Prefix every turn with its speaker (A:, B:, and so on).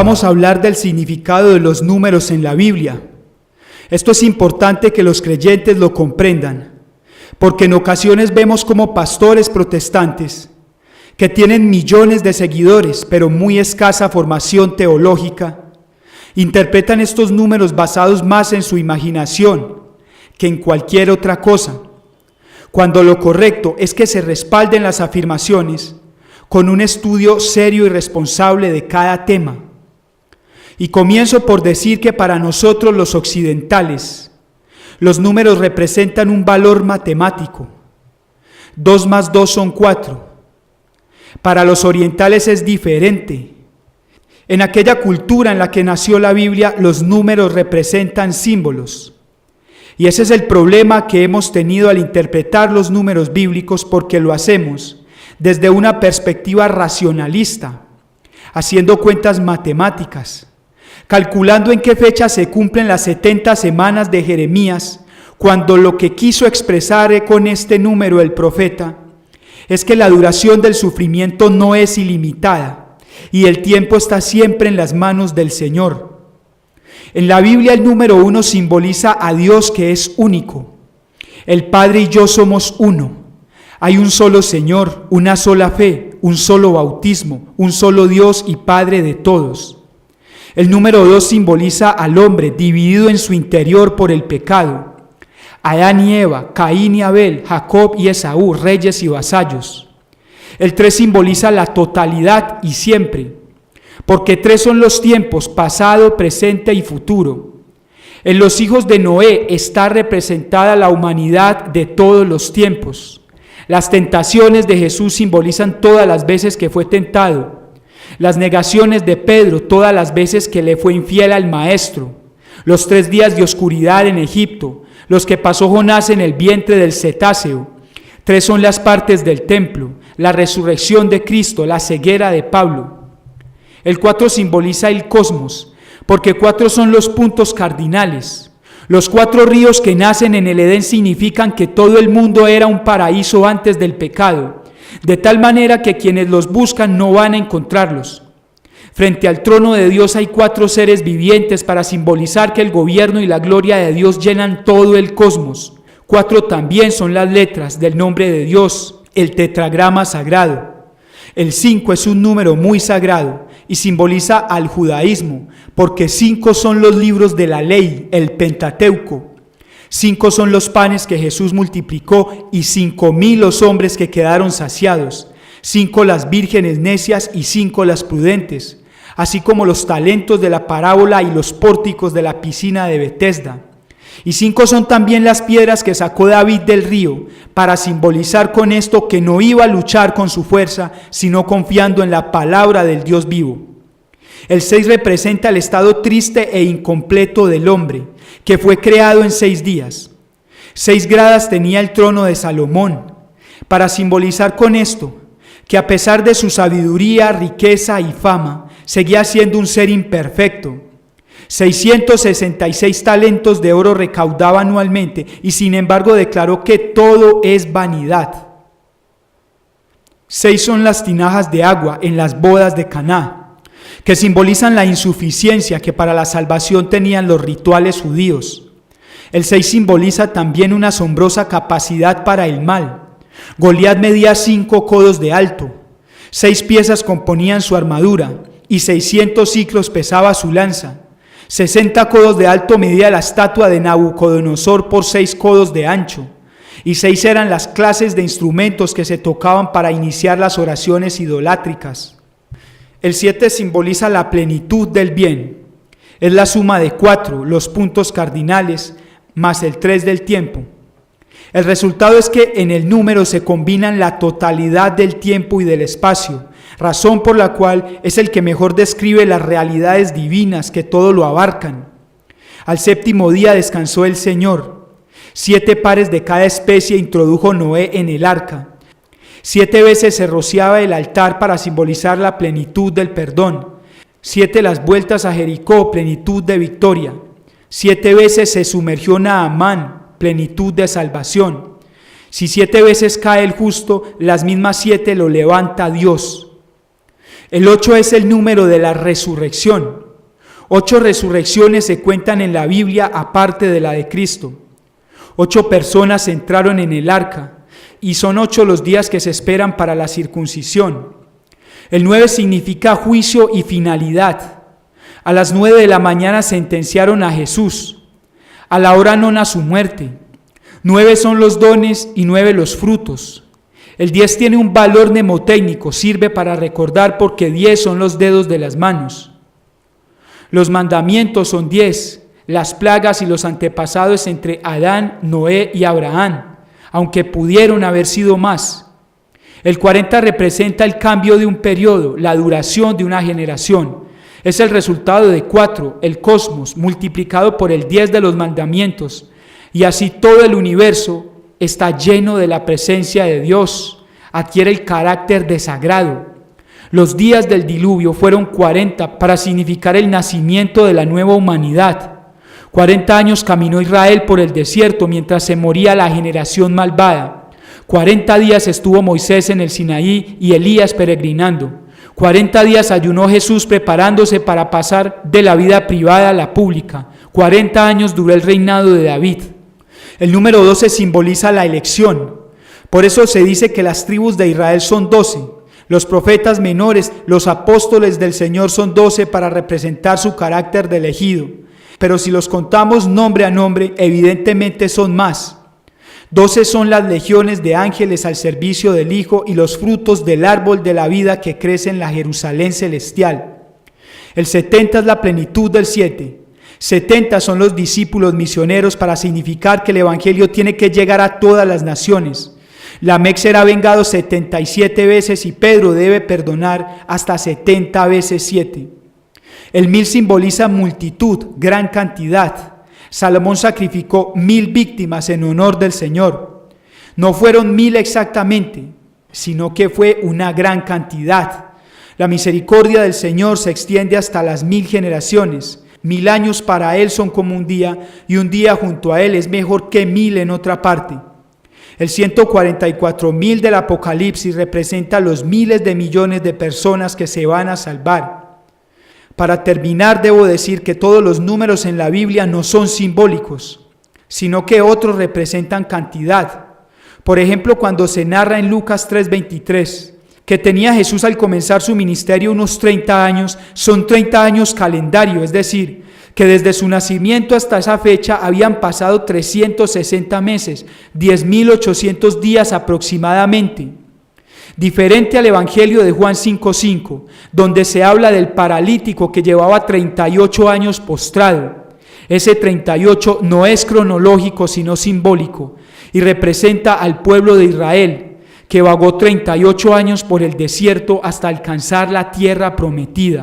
A: Vamos a hablar del significado de los números en la Biblia. Esto es importante que los creyentes lo comprendan, porque en ocasiones vemos como pastores protestantes, que tienen millones de seguidores, pero muy escasa formación teológica, interpretan estos números basados más en su imaginación que en cualquier otra cosa, cuando lo correcto es que se respalden las afirmaciones con un estudio serio y responsable de cada tema. Y comienzo por decir que para nosotros los occidentales, los números representan un valor matemático. 2 más 2 son 4. Para los orientales es diferente. En aquella cultura en la que nació la Biblia, los números representan símbolos. Y ese es el problema que hemos tenido al interpretar los números bíblicos, porque lo hacemos desde una perspectiva racionalista, haciendo cuentas matemáticas, calculando en qué fecha se cumplen las 70 semanas de Jeremías, cuando lo que quiso expresar con este número el profeta es que la duración del sufrimiento no es ilimitada y el tiempo está siempre en las manos del Señor. En la Biblia el número 1 simboliza a Dios, que es único. El Padre y yo somos uno. Hay un solo Señor, una sola fe, un solo bautismo, un solo Dios y Padre de todos. El número 2 simboliza al hombre dividido en su interior por el pecado. Adán y Eva, Caín y Abel, Jacob y Esaú, reyes y vasallos. El 3 simboliza la totalidad y siempre, porque 3 son los tiempos, pasado, presente y futuro. En los hijos de Noé está representada la humanidad de todos los tiempos. Las tentaciones de Jesús simbolizan todas las veces que fue tentado. Las negaciones de Pedro, todas las veces que le fue infiel al Maestro. Los 3 días de oscuridad en Egipto, los que pasó Jonás en el vientre del cetáceo. 3 son las partes del templo, la resurrección de Cristo, la ceguera de Pablo. El 4 simboliza el cosmos, porque 4 son los puntos cardinales. Los 4 ríos que nacen en el Edén significan que todo el mundo era un paraíso antes del pecado, de tal manera que quienes los buscan no van a encontrarlos. Frente al trono de Dios hay 4 seres vivientes para simbolizar que el gobierno y la gloria de Dios llenan todo el cosmos. 4 también son las letras del nombre de Dios, el tetragrama sagrado. El 5 es un número muy sagrado y simboliza al judaísmo, porque 5 son los libros de la ley, el Pentateuco. 5 son los panes que Jesús multiplicó y 5,000 los hombres que quedaron saciados. 5 las vírgenes necias y 5 las prudentes, así como los talentos de la parábola y los pórticos de la piscina de Betesda. Y 5 son también las piedras que sacó David del río, para simbolizar con esto que no iba a luchar con su fuerza, sino confiando en la palabra del Dios vivo. El 6 representa el estado triste e incompleto del hombre, que fue creado en 6 días. 6 gradas tenía el trono de Salomón, para simbolizar con esto que a pesar de su sabiduría, riqueza y fama, seguía siendo un ser imperfecto. 666 talentos de oro recaudaba anualmente y sin embargo declaró que todo es vanidad. 6 son las tinajas de agua en las bodas de Caná, que simbolizan la insuficiencia que para la salvación tenían los rituales judíos. El 6 simboliza también una asombrosa capacidad para el mal. Goliat medía 5 codos de alto, 6 piezas componían su armadura y 600 siclos pesaba su lanza. 60 codos de alto medía la estatua de Nabucodonosor por 6 codos de ancho, y 6 eran las clases de instrumentos que se tocaban para iniciar las oraciones idolátricas. El 7 simboliza la plenitud del bien. Es la suma de 4, los puntos cardinales, más el 3 del tiempo. El resultado es que en el número se combinan la totalidad del tiempo y del espacio, razón por la cual es el que mejor describe las realidades divinas que todo lo abarcan. Al 7º día descansó el Señor. 7 pares de cada especie introdujo Noé en el arca. 7 veces se rociaba el altar para simbolizar la plenitud del perdón. 7 las vueltas a Jericó, plenitud de victoria. 7 veces se sumergió Naamán, plenitud de salvación. Si 7 veces cae el justo, las mismas 7 lo levanta Dios. El 8 es el número de la resurrección. 8 resurrecciones se cuentan en la Biblia aparte de la de Cristo. 8 personas entraron en el arca y son 8 los días que se esperan para la circuncisión. El 9 significa juicio y finalidad. A las 9 de la mañana sentenciaron a Jesús, a la hora nona su muerte. 9 son los dones y 9 los frutos. El 10 tiene un valor mnemotécnico, sirve para recordar porque 10 son los dedos de las manos. Los mandamientos son 10, las plagas y los antepasados entre Adán, Noé y Abraham, aunque pudieron haber sido más. El 40 representa el cambio de un periodo, la duración de una generación. Es el resultado de 4, el cosmos, multiplicado por el 10 de los mandamientos. Y así todo el universo está lleno de la presencia de Dios, adquiere el carácter de sagrado. Los días del diluvio fueron 40 para significar el nacimiento de la nueva humanidad. 40 años caminó Israel por el desierto mientras se moría la generación malvada. 40 días estuvo Moisés en el Sinaí y Elías peregrinando. 40 días ayunó Jesús preparándose para pasar de la vida privada a la pública. 40 años duró el reinado de David. El número 12 simboliza la elección. Por eso se dice que las tribus de Israel son 12. Los profetas menores, los apóstoles del Señor son 12 para representar su carácter de elegido. Pero si los contamos nombre a nombre, evidentemente son más. 12 son las legiones de ángeles al servicio del Hijo y los frutos del árbol de la vida que crece en la Jerusalén celestial. El 70 es la plenitud del 7. 70 son los discípulos misioneros para significar que el evangelio tiene que llegar a todas las naciones. Lamec será vengado 77 veces y Pedro debe perdonar hasta 70 veces 7. El 1000 simboliza multitud, gran cantidad. Salomón sacrificó 1000 víctimas en honor del Señor. No fueron 1000 exactamente, sino que fue una gran cantidad. La misericordia del Señor se extiende hasta las 1000 generaciones. 1000 años para Él son como un día, y un día junto a Él es mejor que 1000 en otra parte. El 144.000 del Apocalipsis representa los miles de millones de personas que se van a salvar. Para terminar, debo decir que todos los números en la Biblia no son simbólicos, sino que otros representan cantidad. Por ejemplo, cuando se narra en Lucas 3:23, que tenía Jesús al comenzar su ministerio unos 30 años, son 30 años calendario, es decir, que desde su nacimiento hasta esa fecha habían pasado 360 meses, 10.800 días aproximadamente. Diferente al Evangelio de Juan 5:5, donde se habla del paralítico que llevaba 38 años postrado. Ese 38 no es cronológico, sino simbólico, y representa al pueblo de Israel, que vagó 38 años por el desierto hasta alcanzar la tierra prometida.